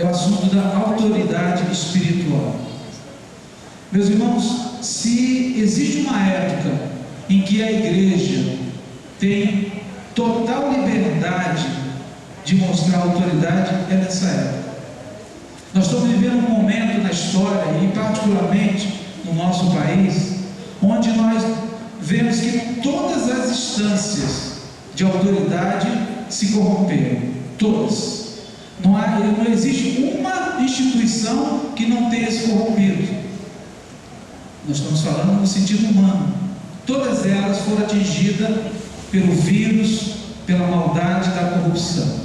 é o assunto da autoridade espiritual. Meus irmãos, se existe uma época em que a igreja tem total liberdade de mostrar autoridade, é nessa época. Nós estamos vivendo um momento na história, e particularmente no nosso país, onde nós vemos que todas as instâncias de autoridade se corromperam, todas. Não existe uma instituição que não tenha se corrompido. Nós estamos falando no sentido humano. Todas elas foram atingidas pelo vírus, pela maldade da corrupção.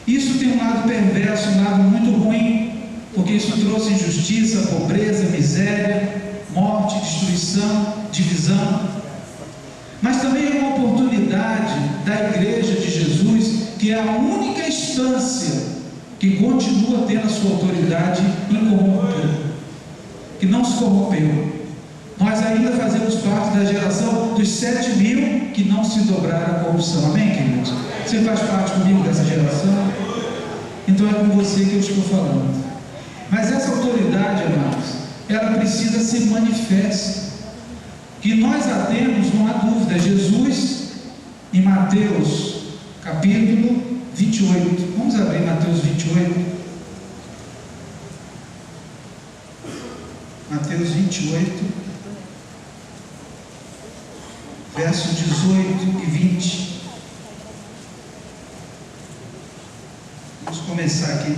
Isso tem um lado perverso, um lado muito ruim, porque isso trouxe injustiça, pobreza, miséria, morte, destruição, divisão. Mas também é uma oportunidade da Igreja de Jesus, que é a única instância que continua tendo a sua autoridade incorrompível, que não se corrompeu. Nós ainda fazemos parte da geração dos 7.000 que não se dobraram à corrupção. Amém, queridos? Você faz parte comigo dessa geração? Então é com você que eu estou falando. Mas essa autoridade, amados, ela precisa ser manifesta. Que nós a temos, não há dúvida. Jesus, em Mateus capítulo 28. Vamos abrir Mateus 28. Mateus 28. Versos 18 e 20. Vamos começar aqui.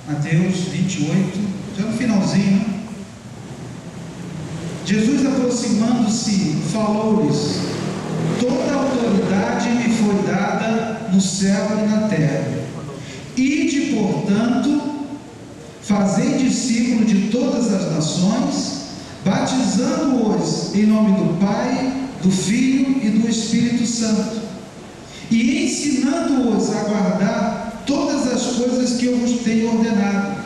Mateus 28, já no finalzinho. Jesus, aproximando-se, falou-lhes: toda autoridade me foi dada no céu e na terra. Ide, portanto, fazei discípulos de todas as nações, batizando-os em nome do Pai, do Filho e do Espírito Santo, e ensinando-os a guardar todas as coisas que eu vos tenho ordenado.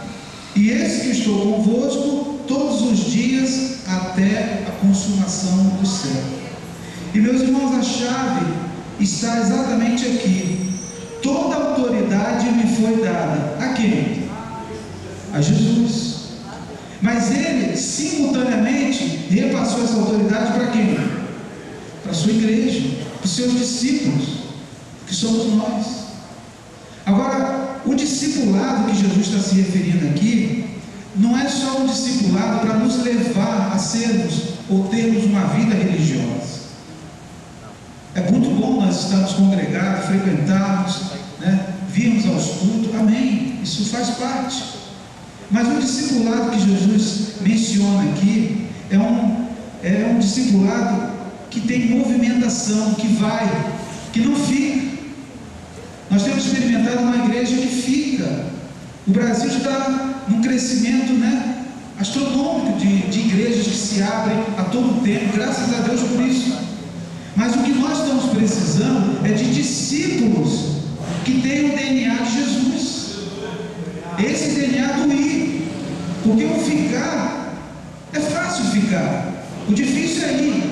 E eis que estou convosco todos os dias até a consumação do século. E meus irmãos, a chave está exatamente aqui. Toda autoridade me foi dada. A quem? A Jesus. Mas ele simultaneamente repassou essa autoridade para quem? Para a sua igreja, para os seus discípulos, que somos nós. Agora, o discipulado que Jesus está se referindo aqui não é só um discipulado para nos levar a sermos ou termos uma vida religiosa. É muito bom nós estarmos congregados, frequentarmos, virmos aos cultos, amém, isso faz parte. Mas o discipulado que Jesus menciona aqui é um discipulado que tem movimentação, que vai, que não fica. Nós temos experimentado uma igreja que fica. O Brasil está num crescimento astronômico de igrejas que se abrem a todo tempo, graças a Deus por isso. Mas o que nós estamos precisando é de discípulos que tenham o DNA de Jesus. Esse DNA do ir, porque o ficar é fácil ficar, o difícil é ir.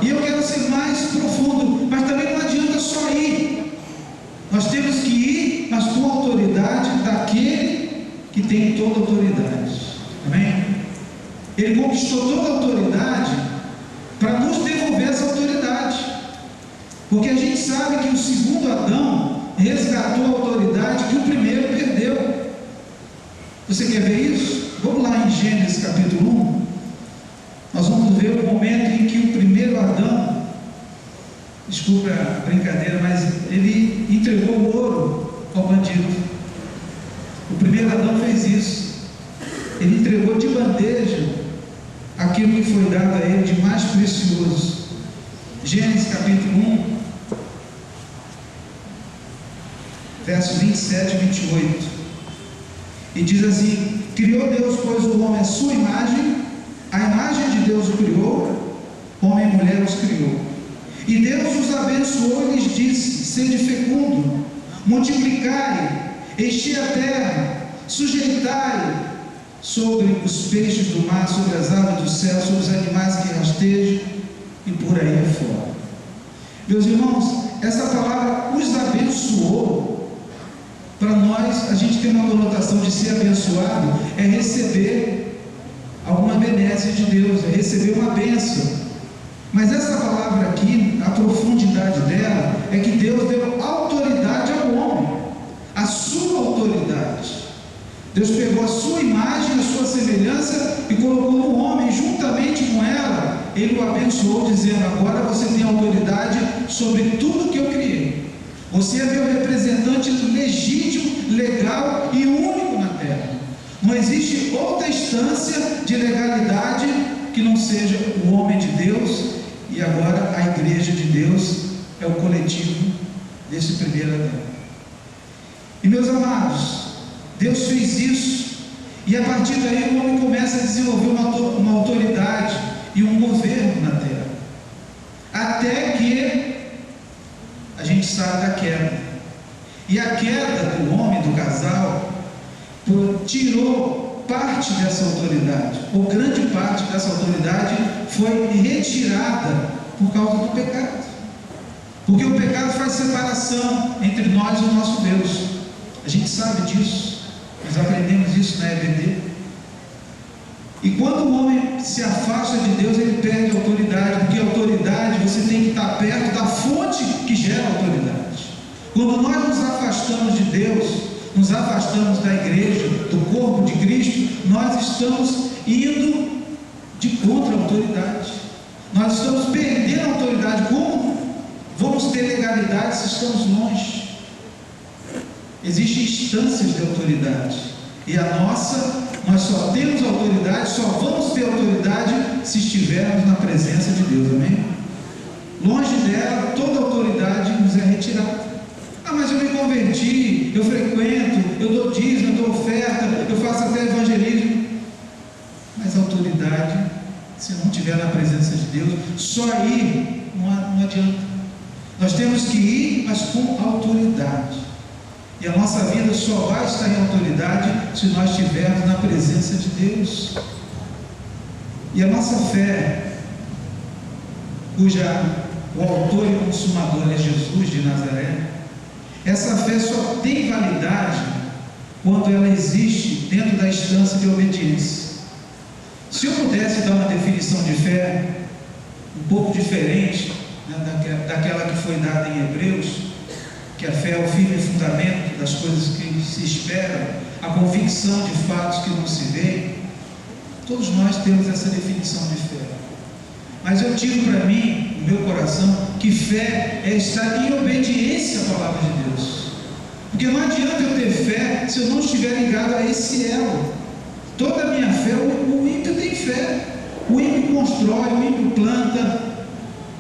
E eu quero ser mais profundo, mas também não adianta só ir. Nós temos que ir, mas com a autoridade daquele que tem toda a autoridade. Amém? Ele conquistou toda a autoridade para nos devolver essa autoridade, porque a gente sabe que o segundo Adão resgatou a autoridade que o primeiro perdeu. Você quer ver isso? Vamos lá em Gênesis capítulo 1. Nós vamos ver o momento em que o primeiro Adão, desculpa a brincadeira, mas ele entregou o ouro ao bandido. O primeiro Adão fez isso. Ele entregou de bandeja aquilo que foi dado a ele de mais precioso. Gênesis capítulo 1, versos 27 e 28. E diz assim: criou Deus, pois, o homem à sua imagem, a imagem de Deus o criou, homem e mulher os criou. E Deus os abençoou e lhes disse: sede fecundo, multiplicai, enchei a terra, sujeitai sobre os peixes do mar, sobre as aves do céu, sobre os animais que rastejam, e por aí afora. Meus irmãos, essa palavra os abençoou Para nós, a gente tem uma conotação de ser abençoado, é receber alguma benéfica de Deus, é receber uma bênção. Mas essa palavra aqui, a profundidade dela, é que Deus deu autoridade ao homem, a sua autoridade. Deus pegou a sua imagem, a sua semelhança e colocou no homem, juntamente com ela, Ele o abençoou, dizendo: agora você tem autoridade sobre tudo que eu criei. Você é meu representante legítimo, legal e único na terra. Não existe outra instância de legalidade que não seja o homem de Deus, e agora a igreja de Deus é o coletivo desse primeiro Adão. E meus amados, Deus fez isso, e a partir daí o homem começa a desenvolver uma autoridade e um governo na terra, até que a gente sabe da queda. E a queda do homem, do casal, tirou parte dessa autoridade, ou grande parte dessa autoridade foi retirada por causa do pecado. Porque o pecado faz separação entre nós e o nosso Deus. A gente sabe disso, nós aprendemos isso na EBD. E quando o homem se afasta de Deus, ele perde a autoridade, porque a autoridade, você tem que estar perto da fonte que gera a autoridade. Quando nós nos afastamos de Deus, nos afastamos da igreja, do corpo de Cristo, nós estamos indo de contra a autoridade. Nós estamos perdendo a autoridade. Como vamos ter legalidade se estamos longe? Existem instâncias de autoridade, e a nossa, nós só temos autoridade, só vamos ter autoridade se estivermos na presença de Deus, amém? Longe dela, toda autoridade nos é retirada. Ah, mas eu me converti, eu frequento, eu dou dízimo, eu dou oferta, eu faço até evangelismo. Mas a autoridade, se não estiver na presença de Deus, só ir não adianta. Nós temos que ir, mas com autoridade. E a nossa vida só vai estar em autoridade se nós estivermos na presença de Deus. E a nossa fé, o autor e consumador é Jesus de Nazaré, essa fé só tem validade quando ela existe dentro da instância de obediência. Se eu pudesse dar uma definição de fé um pouco diferente, né, daquela que foi dada em Hebreus, que a fé é o firme fundamento das coisas que se esperam, a convicção de fatos que não se veem, todos nós temos essa definição de fé. Mas eu tiro para mim, no meu coração, que fé é estar em obediência à palavra de Deus. Porque não adianta eu ter fé se eu não estiver ligado a esse elo. Toda a minha fé, o ímpio tem fé. O ímpio constrói, o ímpio planta,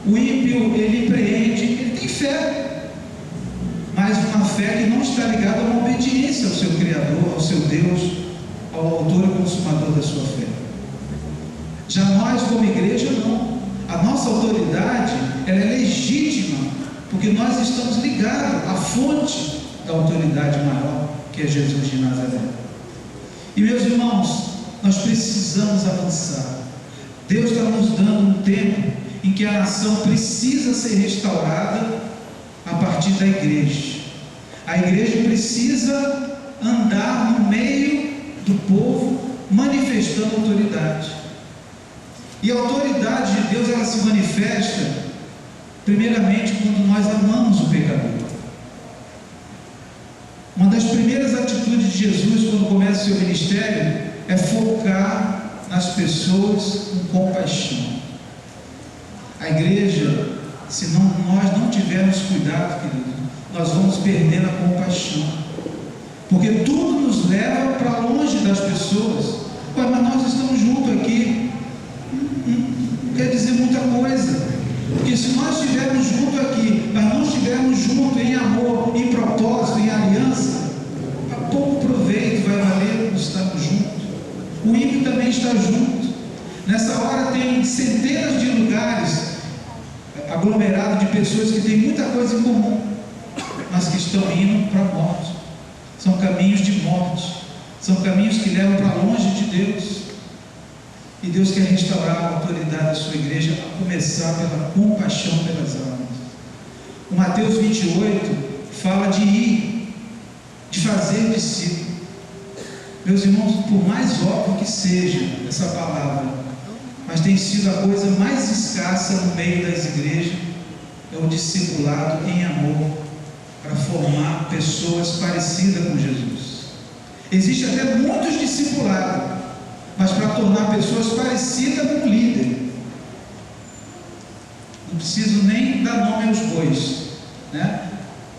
o ímpio ele empreende, ele tem fé. Mas uma fé que não está ligada a uma obediência ao seu Criador, ao seu Deus, ao autor e consumador da sua fé. Já nós, como igreja, não. A nossa autoridade, ela é legítima, porque nós estamos ligados à fonte da autoridade maior, que é Jesus de Nazaré. E meus irmãos, nós precisamos avançar. Deus está nos dando um tempo em que a nação precisa ser restaurada a partir da igreja. A igreja precisa andar no meio do povo, manifestando autoridade. E a autoridade de Deus, ela se manifesta primeiramente quando nós amamos o pecador. Uma das primeiras atitudes de Jesus quando começa o seu ministério é focar nas pessoas com compaixão. A igreja, se nós não tivermos cuidado, querido, nós vamos perder a compaixão, porque tudo nos leva para longe das pessoas. Mas nós estamos juntos aqui, não quer dizer muita coisa, porque se nós estivermos juntos aqui, mas não estivermos juntos em amor, em propósito, em aliança, a pouco proveito vai valer estarmos juntos. O ímpio também está junto. Nessa hora tem centenas de lugares aglomerado de pessoas que têm muita coisa em comum, mas que estão indo para a morte. São caminhos de morte, são caminhos que levam para longe de Deus. E Deus quer restaurar a autoridade da sua igreja, a começar pela compaixão pelas almas. O Mateus 28 fala de ir, de fazer discípulo. Meus irmãos, por mais óbvio que seja essa palavra, mas tem sido a coisa mais escassa no meio das igrejas, é o discipulado em amor, para formar pessoas parecidas com Jesus. Existem até muitos discipulados, mas para tornar pessoas parecidas com o líder. Não preciso nem dar nome aos bois, né?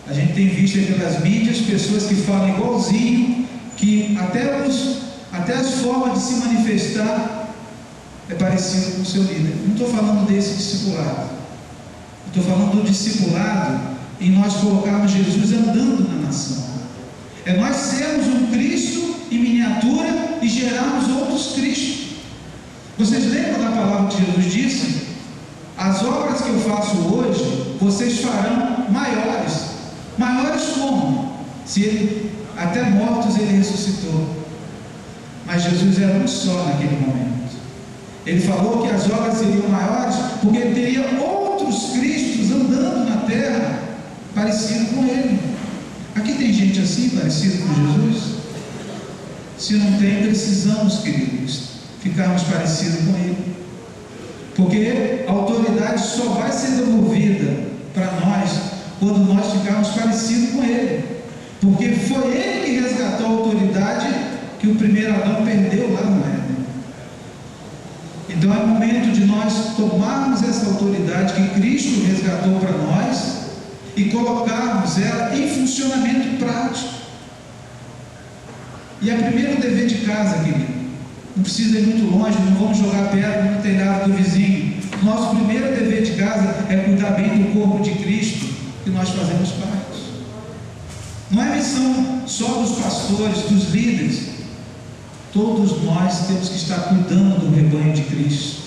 A gente tem visto aí pelas mídias pessoas que falam igualzinho, que até as formas de se manifestar é parecido com o seu líder. Não estou falando desse discipulado. Estou falando do discipulado em nós colocarmos Jesus andando na nação. É nós sermos um Cristo em miniatura e gerarmos outros Cristos. Vocês lembram da palavra que Jesus disse? As obras que eu faço hoje, vocês farão maiores. Maiores como? Se ele, até mortos ele ressuscitou. Mas Jesus era um só naquele momento. Ele falou que as obras seriam maiores porque ele teria outros Cristos andando na terra parecido com ele. Aqui tem gente assim, parecido com Jesus? Se não tem, precisamos, queridos, ficarmos parecidos com ele. Porque a autoridade só vai ser devolvida para nós quando nós ficarmos parecidos com ele. Porque foi ele que resgatou a autoridade que o primeiro Adão perdeu lá no Éden. Então é momento de nós tomarmos essa autoridade que Cristo resgatou para nós e colocarmos ela em funcionamento prático. E é o primeiro dever de casa, querido. Não precisa ir muito longe, não vamos jogar pedra no telhado do vizinho. Nosso primeiro dever de casa é cuidar bem do corpo de Cristo, que nós fazemos parte. Não é missão só dos pastores, dos líderes. Todos nós temos que estar cuidando do rebanho de Cristo.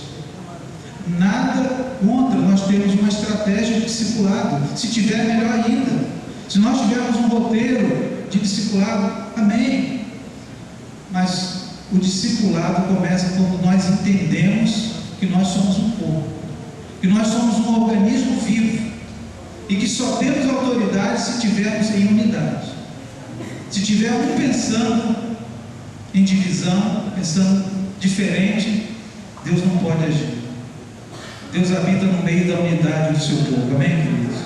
Nada contra nós termos uma estratégia de discipulado. Se tiver, melhor ainda. Se nós tivermos um roteiro de discipulado, amém. Mas o discipulado começa quando nós entendemos que nós somos um corpo, que nós somos um organismo vivo e que só temos autoridade se tivermos em unidade. Se tiver um pensando em divisão, pensando diferente, Deus não pode agir. Deus habita no meio da unidade do seu povo, amém, queridos?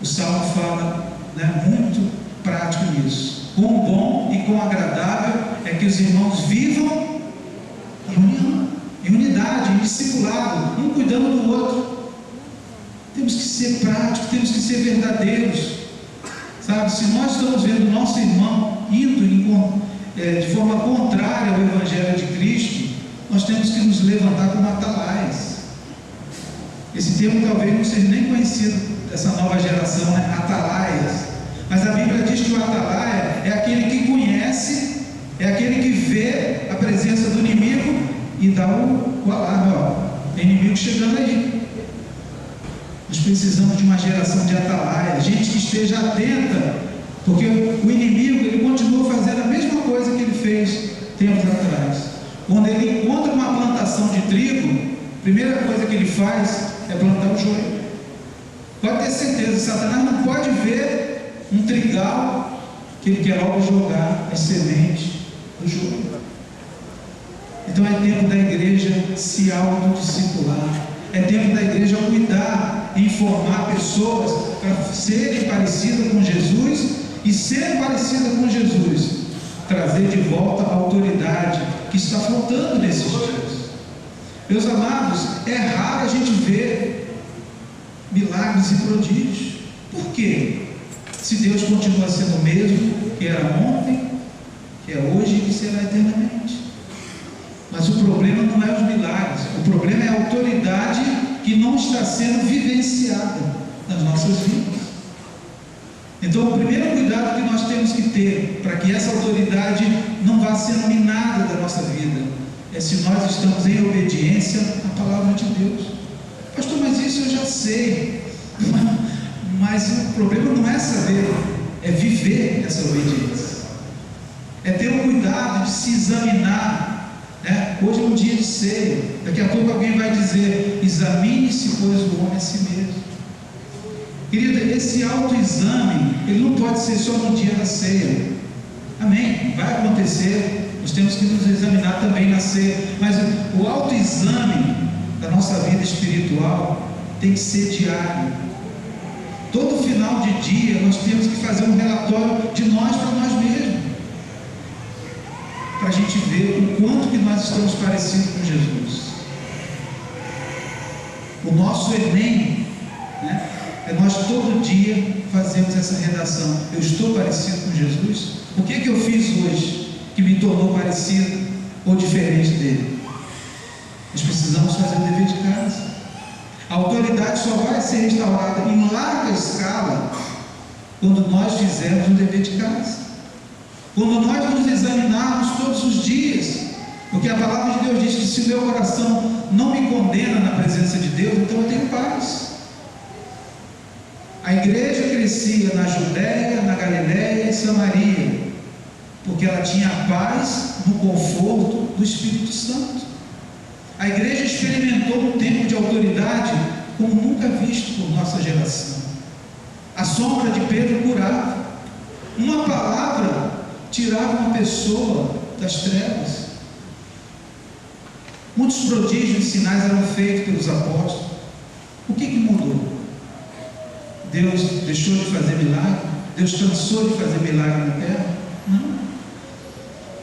O Salmo fala, né, muito prático nisso. Quão bom e quão agradável é que os irmãos vivam em união, em unidade, em discipulado, um cuidando do outro. Temos que ser práticos, temos que ser verdadeiros, sabe? Se nós estamos vendo o nosso irmão indo de forma contrária ao Evangelho de Cristo, nós temos que nos levantar como atalaias. Esse termo talvez não seja nem conhecido dessa nova geração, né? Atalaias. Mas a Bíblia diz que o atalaia é aquele que conhece, é aquele que vê a presença do inimigo e dá o alarme, ó, inimigo chegando aí. Nós precisamos de uma geração de atalaia, gente que esteja atenta, porque o inimigo, ele continua fazendo a mesma coisa que ele fez tempos atrás. Quando ele encontra uma plantação de trigo, a primeira coisa que ele faz é plantar o joio. Pode ter certeza, Satanás não pode ver um trigal que ele quer logo jogar as sementes do joio. Então é tempo da igreja se autodiscipular, é tempo da igreja cuidar e formar pessoas para serem parecidas com Jesus e ser parecida com Jesus, trazer de volta a autoridade que está faltando nesses dias. Meus amados, é raro a gente ver milagres e prodígios. Por quê? Se Deus continua sendo o mesmo que era ontem, que é hoje e que será eternamente. Mas o problema não é os milagres, o problema é a autoridade que não está sendo vivenciada nas nossas vidas. Então, o primeiro cuidado que nós temos que ter para que essa autoridade não vá sendo minada da nossa vida é se nós estamos em obediência à palavra de Deus. Pastor, mas isso eu já sei. Mas o problema não é saber, é viver essa obediência. É ter o cuidado de se examinar, né? Hoje é um dia de ceia. Daqui a pouco alguém vai dizer: examine-se, pois, o homem a si mesmo. Querido, esse autoexame, ele não pode ser só no dia da ceia. Amém? Vai acontecer, nós temos que nos examinar também na ceia, mas o autoexame da nossa vida espiritual tem que ser diário. Todo final de dia nós temos que fazer um relatório de nós para nós mesmos, para a gente ver o quanto que nós estamos parecidos com Jesus. O nosso Enem, né, é nós todo dia fazemos essa redação. Eu estou parecido com Jesus? O que eu fiz hoje que me tornou parecido ou diferente dele? Nós precisamos fazer o dever de casa. A autoridade só vai ser restaurada em larga escala quando nós fizermos o dever de casa, quando nós nos examinarmos todos os dias, porque a palavra de Deus diz que se o meu coração não me condena na presença de Deus, então eu tenho paz. A igreja crescia na Judéia, na Galiléia e Samaria, porque ela tinha paz no conforto do Espírito Santo. A igreja experimentou um tempo de autoridade como nunca visto por nossa geração. A sombra de Pedro curava. Uma palavra tirava uma pessoa das trevas. Muitos prodígios e sinais eram feitos pelos apóstolos. O que mudou? Deus deixou de fazer milagre? Deus cansou de fazer milagre na terra? Não.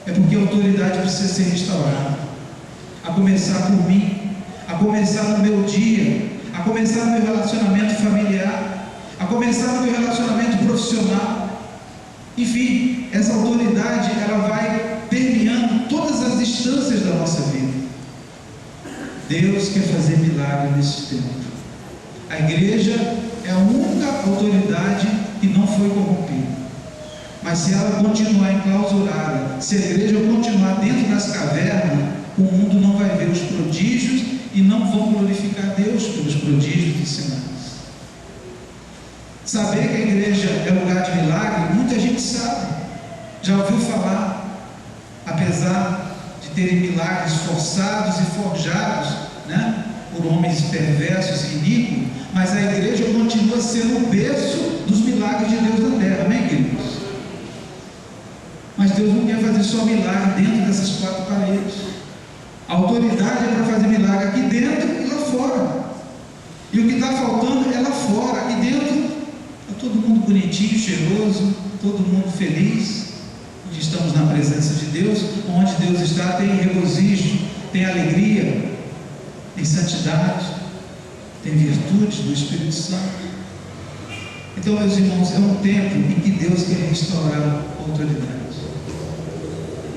É porque a autoridade precisa ser restaurada. A começar por mim, a começar no meu dia, a começar no meu relacionamento familiar, a começar no meu relacionamento profissional. Enfim, essa autoridade ela vai permeando todas as instâncias da nossa vida. Deus quer fazer milagre nesse tempo. A igreja é a única autoridade que não foi corrompida. Mas se ela continuar enclausurada, se a igreja continuar dentro das cavernas, o mundo não vai ver os prodígios e não vão glorificar Deus pelos prodígios e sinais. Saber que a igreja é lugar de milagre, muita gente sabe, já ouviu falar, apesar de terem milagres forçados e forjados, né, por homens perversos e iníquos, mas a igreja continua sendo o berço dos milagres de Deus na terra, amém, queridos? Mas Deus não quer fazer só milagre dentro dessas quatro paredes. A autoridade é para fazer milagre aqui dentro e lá fora. E o que está faltando é lá fora. Aqui dentro está todo mundo bonitinho, cheiroso, todo mundo feliz. Onde estamos na presença de Deus, onde Deus está, tem regozijo, tem alegria, tem santidade, tem virtudes do Espírito Santo. Então, meus irmãos, é um tempo em que Deus quer restaurar a autoridade.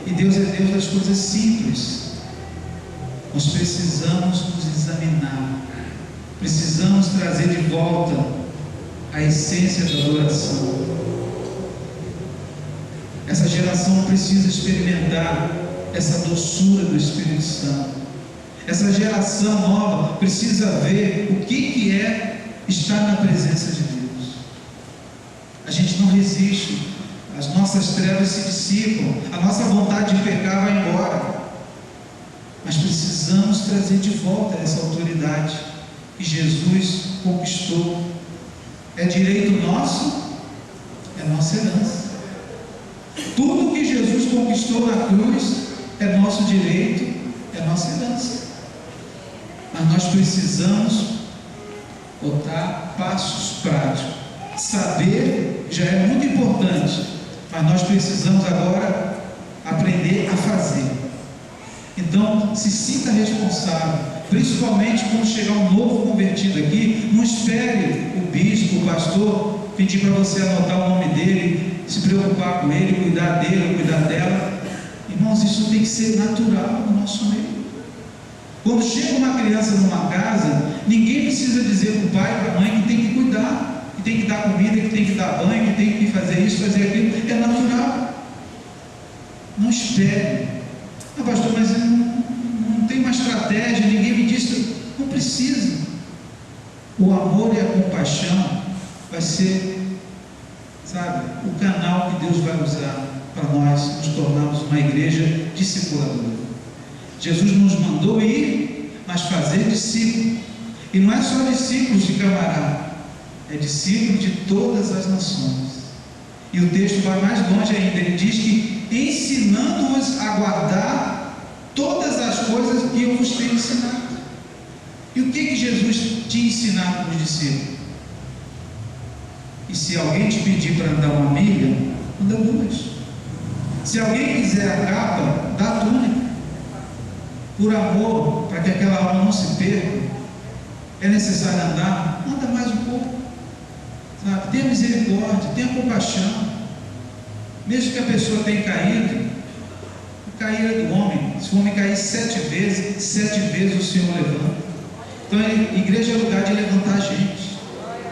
E Deus é Deus das coisas simples. Nós precisamos nos examinar, precisamos trazer de volta a essência da adoração. Essa geração precisa experimentar essa doçura do Espírito Santo. Essa geração nova precisa ver o que é estar na presença de Deus. A gente não resiste, as nossas trevas se dissipam, a nossa vontade de pecar vai embora. Mas precisamos trazer de volta essa autoridade que Jesus conquistou. É direito nosso, é nossa herança. Tudo que Jesus conquistou na cruz é nosso direito, é nossa herança. Mas nós precisamos botar passos práticos. Saber já é muito importante, mas nós precisamos agora aprender a fazer. Então, se sinta responsável, principalmente quando chegar um novo convertido aqui. Não espere o bispo, o pastor, pedir para você anotar o nome dele, se preocupar com ele, cuidar dele ou cuidar dela. Irmãos, isso tem que ser natural no nosso meio. Quando chega uma criança numa casa, ninguém precisa dizer para o pai e para a mãe que tem que cuidar, que tem que dar comida, que tem que dar banho, que tem que fazer isso, fazer aquilo. É natural. Não espere. Ah, pastor, mas não tem uma estratégia, ninguém me disse. Não precisa. O amor e a compaixão vai ser, sabe, o canal que Deus vai usar para nós nos tornarmos uma igreja discipuladora. Jesus nos mandou ir, mas fazer discípulo. E não é só discípulos de camarada, é discípulo de todas as nações. E o texto vai mais longe ainda, ele diz que ensinando-os a guardar todas as coisas que eu vos tenho ensinado. E o que Jesus tinha ensinado para os discípulos? E se alguém te pedir para andar uma milha, anda duas. Se alguém quiser a capa, dá a túnica. Por amor, para que aquela alma não se perca, é necessário andar, anda mais um pouco. Sabe? Tenha misericórdia, tenha compaixão. Mesmo que a pessoa tenha caído, cair é do homem. Se o homem cair 7 vezes, 7 vezes o Senhor levanta. Então, igreja é lugar de levantar a gente.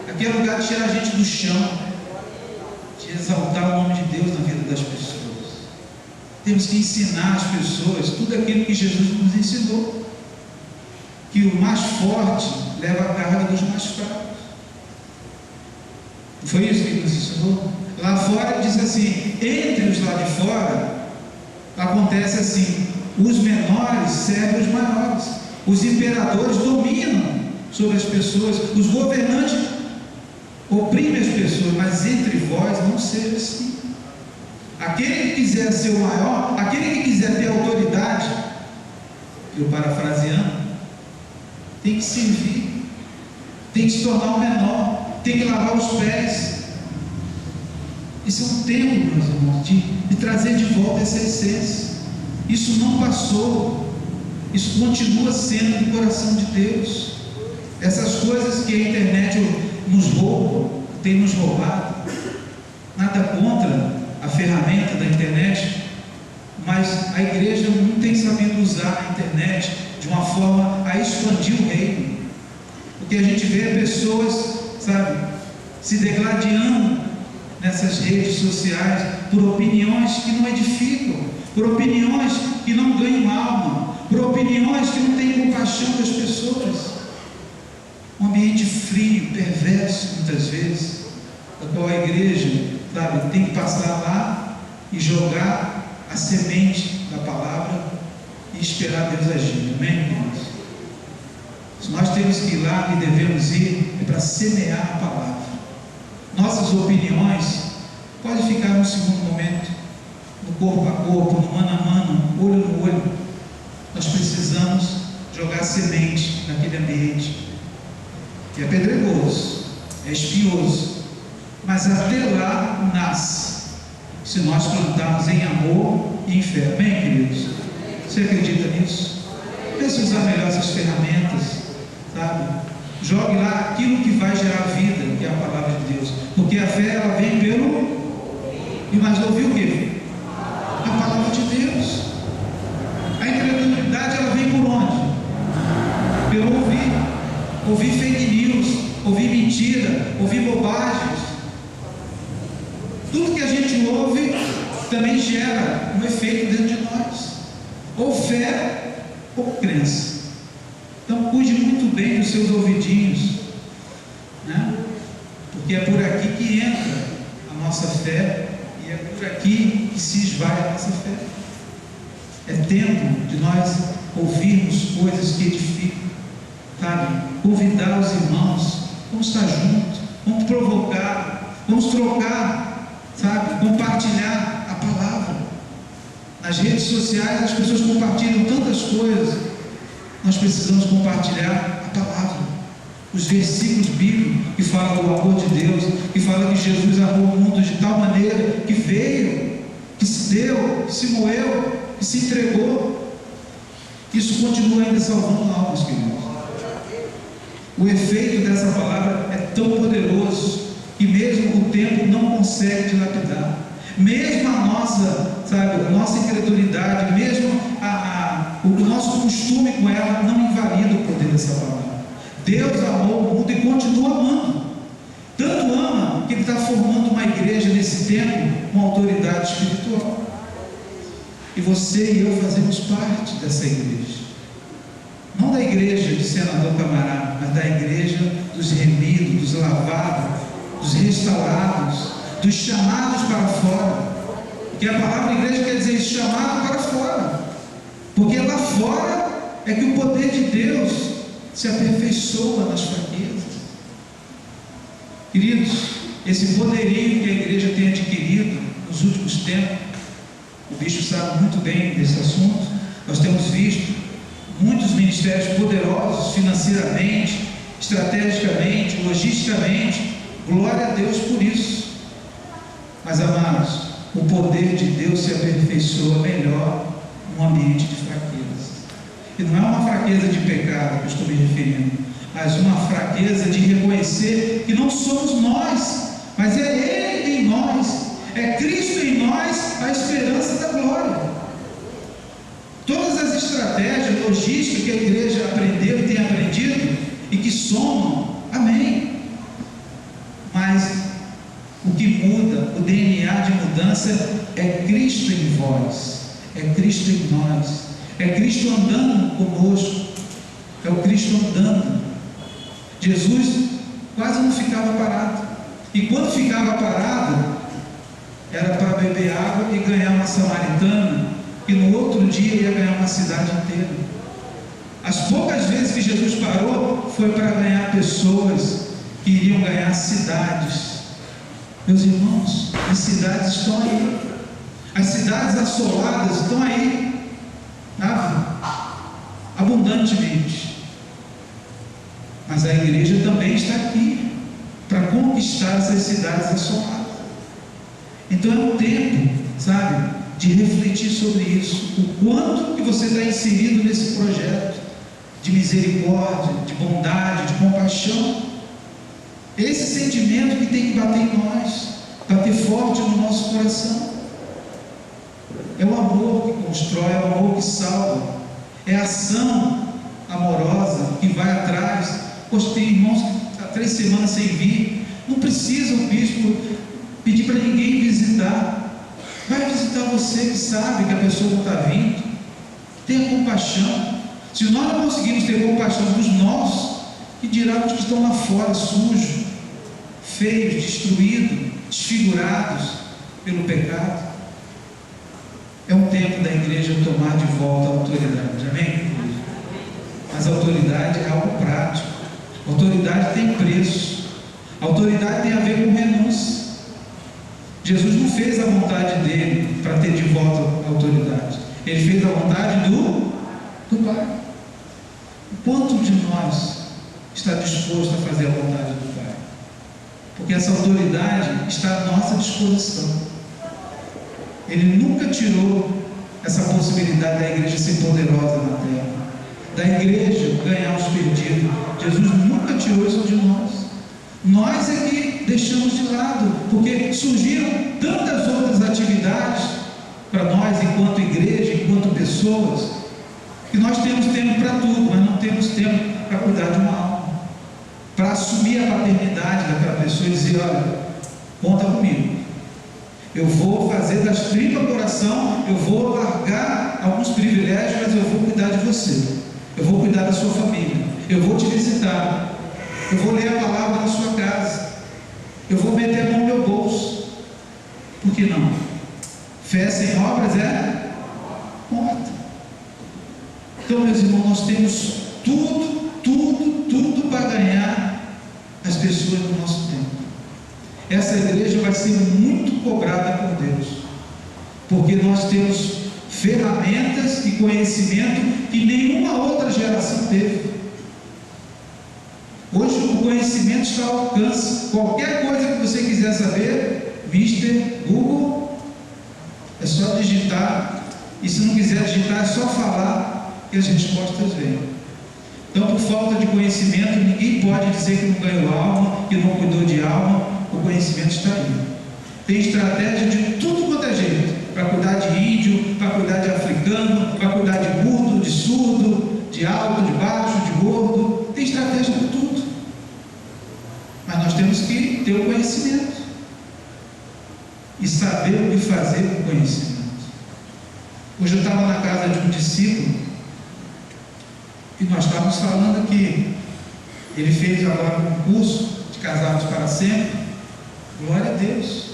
Aqui é lugar de tirar a gente do chão, de exaltar o nome de Deus na vida das pessoas. Temos que ensinar as pessoas tudo aquilo que Jesus nos ensinou. Que o mais forte leva a carga dos mais fracos. Não foi isso que ele nos ensinou? Lá fora diz assim, entre os lá de fora, acontece assim, os menores servem os maiores, os imperadores dominam sobre as pessoas, os governantes oprimem as pessoas, mas entre vós não seja assim. Aquele que quiser ser o maior, aquele que quiser ter autoridade, eu parafraseando, tem que servir, tem que se tornar o menor, tem que lavar os pés. Isso é um tempo, meus irmãos, de trazer de volta essa essência. Isso não passou, isso continua sendo do coração de Deus. Essas coisas que a internet nos rouba, tem nos roubado, nada contra a ferramenta da internet, mas a igreja não tem sabido usar a internet de uma forma a expandir o reino, porque a gente vê pessoas, sabe, se degladiando nessas redes sociais por opiniões que não edificam, por opiniões que não ganham alma, por opiniões que não têm compaixão das pessoas. Um ambiente frio, perverso muitas vezes, da qual a igreja, sabe, tem que passar lá e jogar a semente da palavra e esperar Deus agir. Amém, irmãos? Se nós temos que ir lá e devemos ir, é para semear a palavra. Nossas opiniões podem ficar num segundo momento, no corpo a corpo, no mano a mano, olho no olho. Nós precisamos jogar semente naquele ambiente. E é pedregoso, é espinhoso, mas até lá nasce, se nós plantarmos em amor e em fé. Amém, queridos? Você acredita nisso? Pense em usar melhor essas ferramentas, sabe? Jogue lá aquilo que vai gerar vida, que é a palavra de Deus, porque a fé, ela vem pelo... E mais ouvir o quê? A palavra de Deus. A incredulidade, ela vem por onde? Pelo ouvir fake news, ouvir mentira, ouvir bobagens. Tudo que a gente ouve também gera um efeito dentro de nós, ou fé ou crença. Então cuide muito bem dos seus ouvidinhos, né? Porque é por aqui que entra a nossa fé e é por aqui que se esvai a nossa fé. É tempo de nós ouvirmos coisas que edificam, sabe? Convidar os irmãos, vamos estar juntos, vamos provocar, vamos trocar, sabe? Compartilhar a palavra. Nas redes sociais as pessoas compartilham tantas coisas. Nós precisamos compartilhar a palavra, os versículos bíblicos que falam do amor de Deus, que falam que Jesus amou o mundo de tal maneira que veio, que se deu, que se moeu, que se entregou. Isso continua ainda salvando almas, queridos. O efeito dessa palavra é tão poderoso que mesmo o tempo não consegue dilapidar. Mesmo a nossa, sabe, a nossa incredulidade, mesmo o nosso costume com ela não invalida o poder dessa palavra. Deus amou o mundo e continua amando. Tanto ama que Ele está formando uma igreja nesse tempo com autoridade espiritual. E você e eu fazemos parte dessa igreja. Não da igreja de senador Camará, mas da igreja dos remidos, dos lavados, dos restaurados, dos chamados para fora. Porque a palavra igreja quer dizer chamado para fora. Porque lá fora é que o poder de Deus se aperfeiçoa nas fraquezas. Queridos, esse poderio que a igreja tem adquirido nos últimos tempos. O bispo sabe muito bem desse assunto. Nós temos visto muitos ministérios poderosos financeiramente, estrategicamente, logisticamente. Glória a Deus por isso. Mas, amados, o poder de Deus se aperfeiçoa melhor num ambiente de fraqueza. E não é uma fraqueza de pecado que eu estou me referindo, mas uma fraqueza de reconhecer que não somos nós, mas é Ele em nós, é Cristo em nós, a esperança da glória. Todas as estratégias logísticas que a igreja aprendeu e tem aprendido e que somam, amém. Mas o que muda, o DNA de mudança é Cristo em vós, é Cristo em nós, é Cristo andando conosco, é o Cristo andando. Jesus quase não ficava parado, e quando ficava parado, era para beber água e ganhar uma samaritana, e no outro dia ia ganhar uma cidade inteira. As poucas vezes que Jesus parou, foi para ganhar pessoas que iriam ganhar cidades. Meus irmãos, as cidades estão aí, as cidades assoladas estão aí, abundantemente. Mas a igreja também está aqui para conquistar essas cidades assoladas. Então é um tempo, sabe, de refletir sobre isso, o quanto que você está inserido nesse projeto de misericórdia, de bondade, de compaixão. Esse sentimento que tem que bater em nós, bater forte no nosso coração. É o amor que constrói, é o amor que salva, é a ação amorosa que vai atrás. Poxa, tem irmãos que estão 3 semanas sem vir, não precisa o bispo pedir para ninguém visitar. Vai visitar você que sabe que a pessoa não está vindo. Tenha compaixão. Se nós não conseguimos ter compaixão dos nossos, que dirá dos que estão lá fora, sujos, feios, destruídos, desfigurados pelo pecado. É um tempo da igreja tomar de volta a autoridade, amém? Mas a autoridade é algo prático. A autoridade tem preço. A autoridade tem a ver com renúncia. Jesus não fez a vontade dele para ter de volta a autoridade. Ele fez a vontade do Pai. Quanto de nós está disposto a fazer a vontade do Pai? Porque essa autoridade está à nossa disposição. Ele nunca tirou essa possibilidade da igreja ser poderosa na terra, da igreja ganhar os perdidos. Jesus nunca tirou isso de nós. Nós é que deixamos de lado, porque surgiram tantas outras atividades para nós enquanto igreja, enquanto pessoas, que nós temos tempo para tudo, mas não temos tempo para cuidar de uma alma, para assumir a paternidade daquela pessoa e dizer: olha, conta comigo, eu vou fazer das tripas coração, eu vou largar alguns privilégios, mas eu vou cuidar de você, eu vou cuidar da sua família, eu vou te visitar, eu vou ler a palavra na sua casa, eu vou meter a mão no meu bolso. Por que não? Fé sem obras é morta. Então, meus irmãos, nós temos tudo para ganhar as pessoas do nosso tempo. Essa igreja vai ser muito cobrada por Deus, porque nós temos ferramentas e conhecimento que nenhuma outra geração teve. Hoje o conhecimento está ao alcance. Qualquer coisa que você quiser saber, Mr. Google, é só digitar, e se não quiser digitar, é só falar que as respostas vêm. Então, por falta de conhecimento, ninguém pode dizer que não ganhou alma, que não cuidou de alma. O conhecimento está aí. Tem estratégia de tudo quanto é jeito, para cuidar de índio, para cuidar de africano, para cuidar de mudo, de surdo, de alto, de baixo, de gordo. Tem estratégia para tudo. Mas nós temos que ter o conhecimento e saber o que fazer com o conhecimento. Hoje eu estava na casa de um discípulo e nós estávamos falando que ele fez agora um curso de Casados para Sempre. Glória a Deus.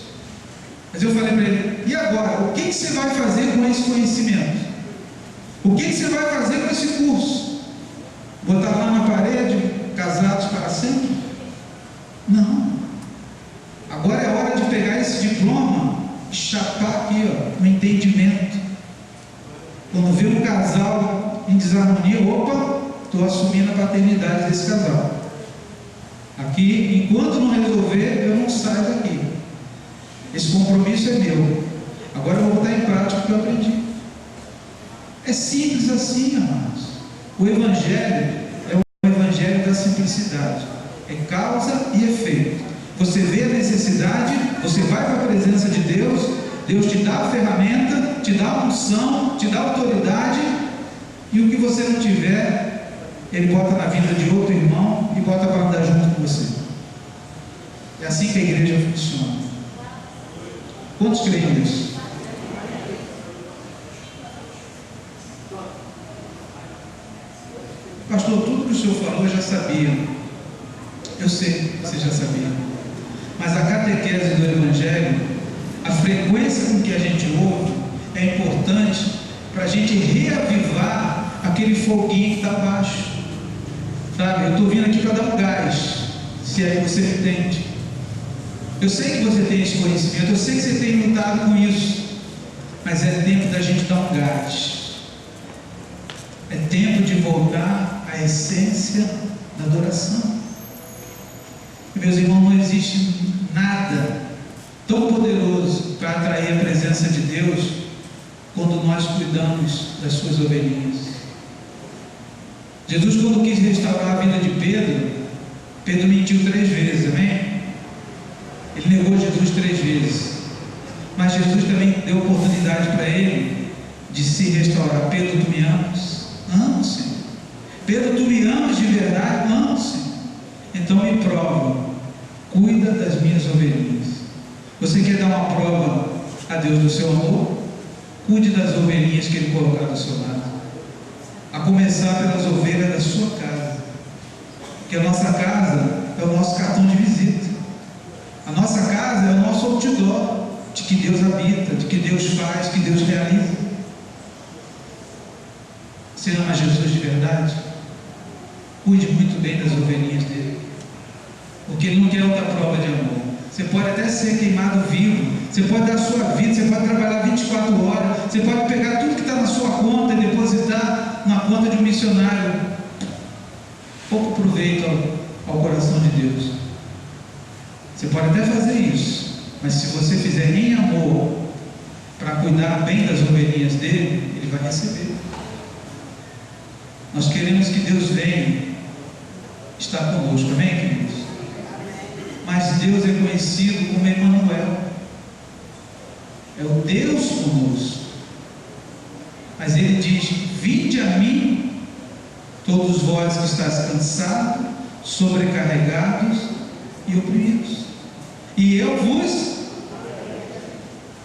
Mas eu falei para ele: e agora? O que você vai fazer com esse conhecimento? O que você vai fazer com esse curso? Botar lá na parede, Casados para Sempre? Não. Agora diploma, chapar aqui, ó, no entendimento. Quando vê um casal em desarmonia, opa, estou assumindo a paternidade desse casal. Aqui, enquanto não resolver, eu não saio daqui. Esse compromisso é meu. Agora eu vou botar em prática o que eu aprendi. É simples assim, amados. O Evangelho é o Evangelho da simplicidade. É causa e efeito. Você vê a necessidade, você vai para a presença de Deus, Deus te dá a ferramenta, te dá a unção, te dá a autoridade, e o que você não tiver, Ele bota na vida de outro irmão e bota para andar junto com você. É assim que a igreja funciona. Quantos creem nisso? Pastor, tudo que o senhor falou eu já sabia. Eu sei que você já sabia. Mas a catequese do Evangelho, a frequência com que a gente ouve, é importante para a gente reavivar aquele foguinho que está abaixo. Sabe? Eu estou vindo aqui para dar um gás, se aí você me entende. Eu sei que você tem esse conhecimento, eu sei que você tem lutado com isso, mas é tempo da gente dar um gás. É tempo de voltar à essência da adoração. E, meus irmãos, não existe nada tão poderoso para atrair a presença de Deus quando nós cuidamos das suas ovelhinhas. Jesus, quando quis restaurar a vida de Pedro, Pedro mentiu 3 vezes, amém? Ele negou Jesus 3 vezes, mas Jesus também deu oportunidade para ele de se restaurar. Pedro, tu me amas? Amo, Senhor. Pedro, tu me amas de verdade? Amo, Senhor. Então me prova, cuida das minhas ovelhinhas. Você quer dar uma prova a Deus do seu amor? Cuide das ovelhinhas que Ele colocar do seu lado, a começar pelas ovelhas da sua casa, porque a nossa casa é o nosso cartão de visita. A nossa casa é o nosso outdoor de que Deus habita, de que Deus faz, que Deus realiza. Você ama Jesus de verdade? Cuide muito bem das ovelhinhas dele, porque Ele não quer outra prova de amor. Você pode até ser queimado vivo, você pode dar a sua vida, você pode trabalhar 24 horas, você pode pegar tudo que está na sua conta e depositar na conta de um missionário. Pouco proveito ao coração de Deus. Você pode até fazer isso, mas se você fizer em amor para cuidar bem das ovelhinhas dele, Ele vai receber. Nós queremos que Deus venha estar conosco, amém, queridos? Mas Deus é conhecido como Emmanuel, é o Deus conosco. Mas Ele diz: vinde a mim, todos vós que estáis cansados, sobrecarregados e oprimidos, e eu vos...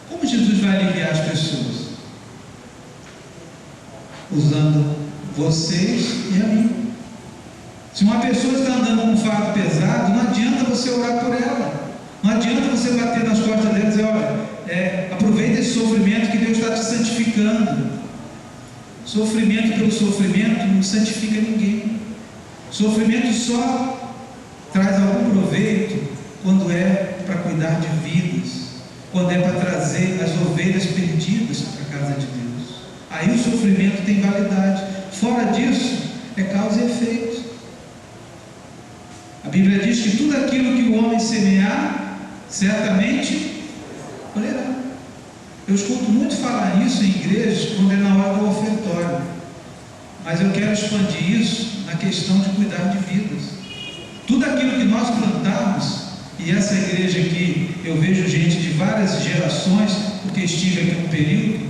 Como Jesus vai aliviar as pessoas? Usando vocês e a mim. Se uma pessoa está andando com um fardo pesado, não adianta você orar por ela, não adianta você bater nas costas dela e dizer: olha, aproveita esse sofrimento que Deus está te santificando. Sofrimento pelo sofrimento não santifica ninguém. Sofrimento só traz algum proveito quando é para cuidar de vidas, quando é para trazer as ovelhas perdidas para a casa de Deus. Aí o sofrimento tem validade. Fora disso, é causa e efeito. A Bíblia diz que tudo aquilo que o homem semear, certamente colherá. Eu escuto muito falar isso em igrejas quando é na hora do ofertório, mas eu quero expandir isso na questão de cuidar de vidas. Tudo aquilo que nós plantarmos, e essa igreja aqui, eu vejo gente de várias gerações, porque estive aqui um período.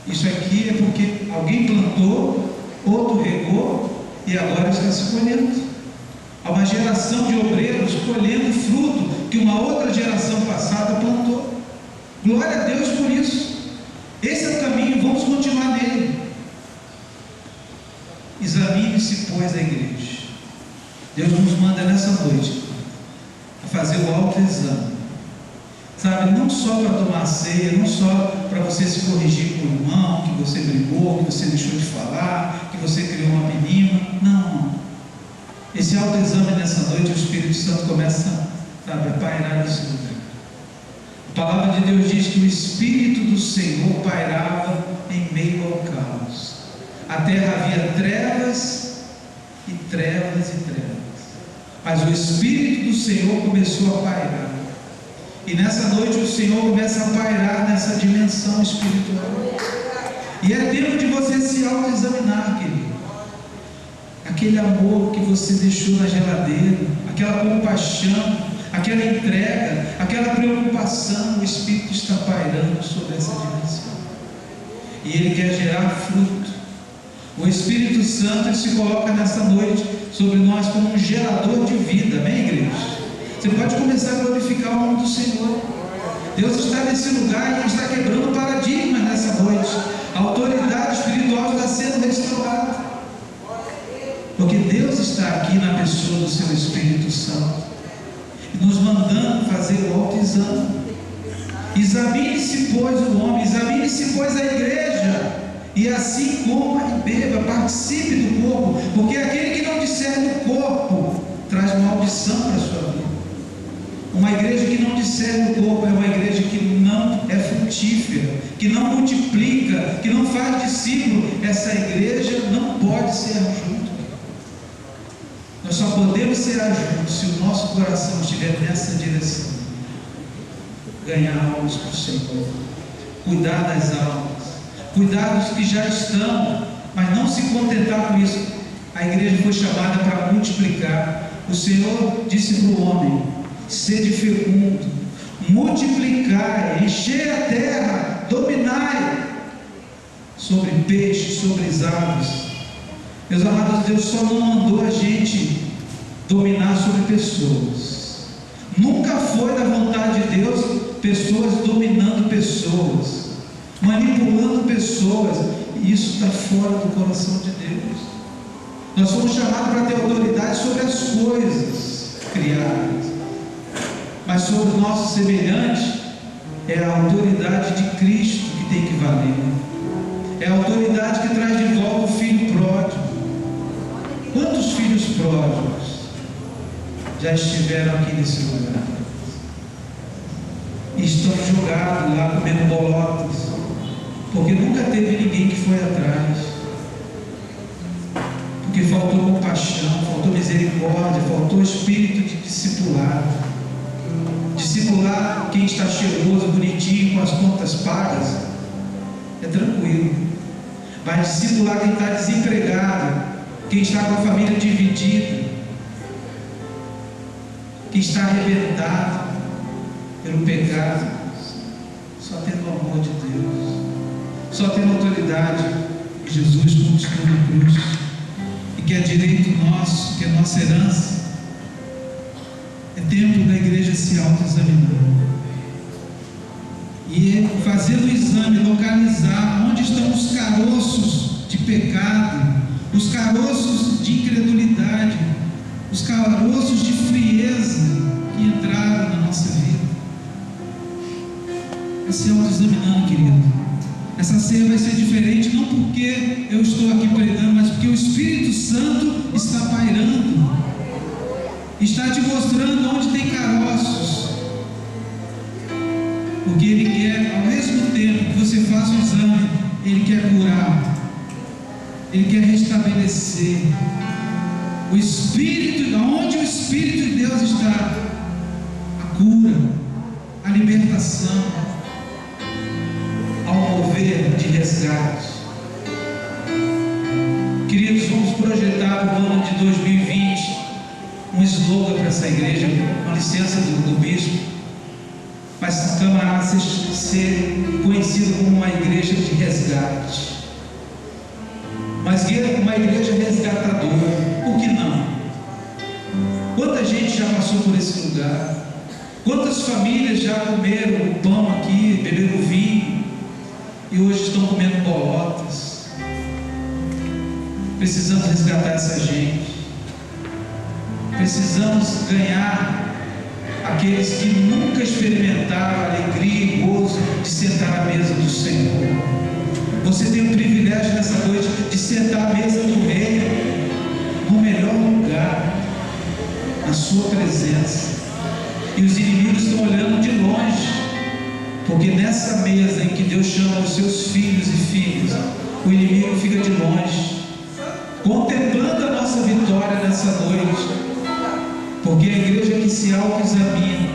Isso aqui é porque alguém plantou, outro regou, e agora está se colhendo. Há uma geração de obreiros colhendo fruto que uma outra geração passada plantou. Glória a Deus por isso. Esse é o caminho, vamos continuar nele. Examine-se, pois, a igreja. Deus nos manda nessa noite a fazer o autoexame. Sabe, não só para tomar ceia, não só para você se corrigir com o irmão, que você brigou, que você deixou de falar, que você criou uma menina. Não. Esse autoexame nessa noite, o Espírito Santo começa, sabe, a pairar nesse lugar. A palavra de Deus diz que o Espírito do Senhor pairava em meio ao caos. A terra havia trevas e trevas e trevas. Mas o Espírito do Senhor começou a pairar. E nessa noite o Senhor começa a pairar nessa dimensão espiritual. E é tempo de você se autoexaminar, querido. Aquele amor que você deixou na geladeira, aquela compaixão, aquela entrega, aquela preocupação, o Espírito está pairando sobre essa dimensão. E Ele quer gerar fruto. O Espírito Santo se coloca nessa noite sobre nós como um gerador de vida, amém, igreja? Você pode começar a glorificar o nome do Senhor. Deus está nesse lugar e Ele está quebrando paradigmas nessa noite. A autoridade espiritual está sendo restaurada, porque Deus está aqui na pessoa do seu Espírito Santo, nos mandando fazer o autoexame. Examine-se, pois, o homem, examine-se, pois, a igreja, e assim coma e beba, participe do corpo, porque aquele que não discerne o corpo traz maldição para a sua vida. Uma igreja que não discerne o corpo é uma igreja que não é frutífera, que não multiplica, que não faz discípulo. Essa igreja não pode ser junto. Nós só podemos ser juntos se o nosso coração estiver nessa direção. Ganhar almas para o Senhor, cuidar das almas, cuidar dos que já estão, mas não se contentar com isso. A igreja foi chamada para multiplicar. O Senhor disse para o homem: sede fecundo, multiplicai, enchei a terra, dominai sobre peixes, sobre as aves. Meus amados, Deus só não mandou a gente dominar sobre pessoas. Nunca foi da vontade de Deus pessoas dominando pessoas, manipulando pessoas. E isso está fora do coração de Deus. Nós somos chamados para ter autoridade sobre as coisas criadas, mas sobre o nosso semelhante é a autoridade de Cristo que tem que valer. É a autoridade que traz de volta o filho pródigo. Quantos filhos pródigos já estiveram aqui nesse lugar e estão jogados lá comendo bolotas, porque nunca teve ninguém que foi atrás, porque faltou compaixão, faltou misericórdia, faltou espírito de discipulado. Discipular quem está cheiroso, bonitinho, com as contas pagas, é tranquilo. Mas discipular quem está desempregado, quem está com a família dividida, quem está arrebentado pelo pecado, só tendo o amor de Deus, só tendo autoridade que Jesus conquistou na cruz, e que é direito nosso, que é nossa herança. É tempo da igreja se autoexaminar e fazendo o exame, localizar onde estão os caroços de pecado, os caroços de incredulidade, os caroços de frieza que entraram na nossa vida. É se autoexaminando, querido. Essa ceia vai ser diferente, não porque eu estou aqui pregando, mas porque o Espírito Santo está pairando, está te mostrando onde tem caroços, porque Ele quer, ao mesmo tempo que você faça o exame, Ele quer curar, Ele quer restabelecer. O Espírito, onde o Espírito de Deus está, a cura, a libertação, ao mover de resgate. Queridos, vamos projetar para o ano de 2020 um slogan para essa igreja, com licença do bispo, mas camarada ser conhecido como uma igreja de resgate, mas uma igreja resgatadora. Por que não? Quanta gente já passou por esse lugar, quantas famílias já comeram o pão aqui, beberam vinho e hoje estão comendo bolotas. Precisamos resgatar essa gente. Precisamos ganhar aqueles que nunca experimentaram a alegria e gozo de sentar à mesa do Senhor. Você tem o privilégio nessa noite de sentar à mesa do Rei, no melhor lugar, na sua presença. E os inimigos estão olhando de longe, Porque nessa mesa em que Deus chama os seus filhos e filhas, o inimigo fica de longe, contemplando a nossa vitória nessa noite. Porque a igreja que se autoexamina,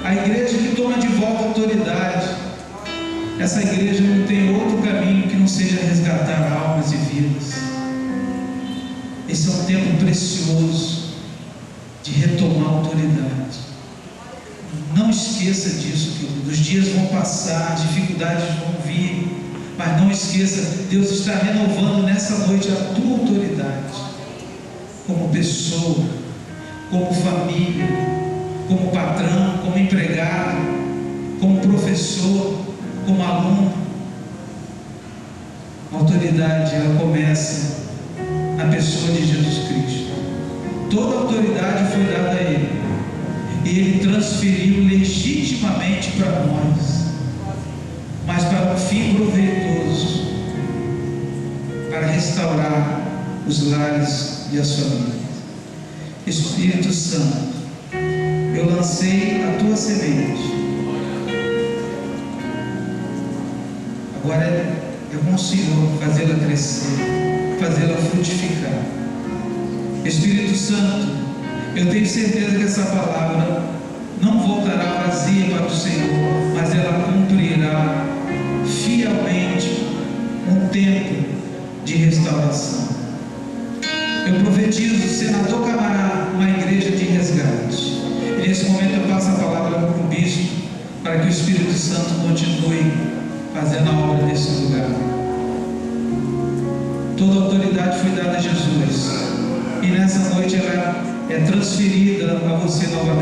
a igreja que toma de volta a autoridade, essa igreja não tem outro caminho que não seja resgatar almas e vidas. Esse é um tempo precioso de retomar a autoridade. Não esqueça disso, querido. Os dias vão passar, as dificuldades vão vir, mas não esqueça, Deus está renovando nessa noite a tua autoridade, como pessoa, como família, como patrão, como empregado, como professor, como aluno. A autoridade, ela começa na pessoa de Jesus Cristo. Toda a autoridade foi dada a Ele, e Ele transferiu legitimamente para nós, mas para um fim proveitoso, para restaurar os lares e as famílias. Espírito Santo, eu lancei a tua semente, agora é com o Senhor fazê-la crescer, fazê-la frutificar. Espírito Santo, eu tenho certeza que essa palavra não voltará vazia para o Senhor, mas ela cumprirá fielmente um tempo de restauração. Eu profetizo, senador Camará, uma igreja de resgate. E nesse momento eu passo a palavra para o bispo, para que o Espírito Santo continue fazendo a obra nesse lugar. Toda a autoridade foi dada a Jesus, e nessa noite ela é transferida a você novamente.